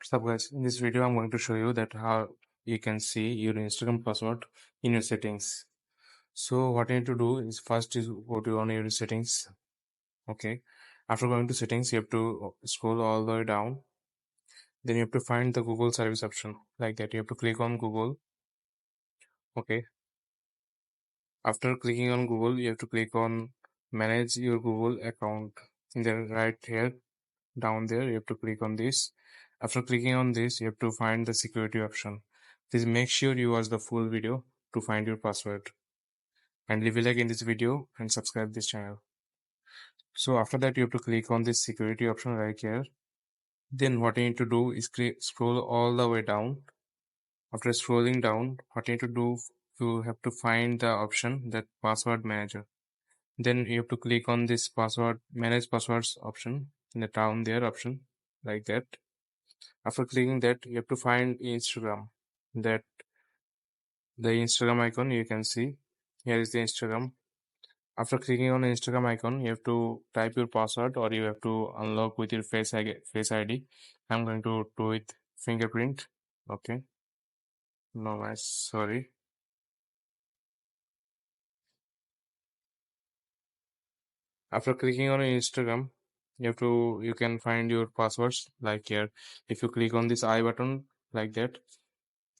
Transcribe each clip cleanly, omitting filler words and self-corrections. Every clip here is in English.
So guys, in this video I'm going to show you that how you can see your Instagram password in your settings. So what you need to do is first is go to on your settings. Okay. After going to settings, you have to scroll all the way down. Then you have to find the Google service option like that. You have to click on Google. Okay. After clicking on Google, you have to click on manage your Google account in the right here down there. You have to click on this. After clicking on this, you have to find the security option. Please make sure you watch the full video to find your password, and leave a like in this video and subscribe this channel. So after that, you have to click on this security option right here. Then what you need to do is scroll all the way down. After scrolling down, what you need to do, you have to find the option that password manager. Then you have to click on this password manage passwords option in the down there option like that. After clicking that, you have to find Instagram. That the Instagram icon you can see. Here is the Instagram. After clicking on the Instagram icon, you have to type your password or you have to unlock with your face ID. I'm going to do with fingerprint. Okay. No, guys, sorry. After clicking on Instagram, you can find your passwords like here. If you click on this I button like that,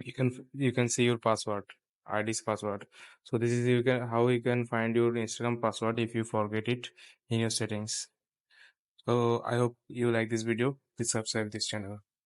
you can see your password, ID's password. So this is how you can find your Instagram password if you forget it in your settings. So I hope you like this video. Please subscribe this channel.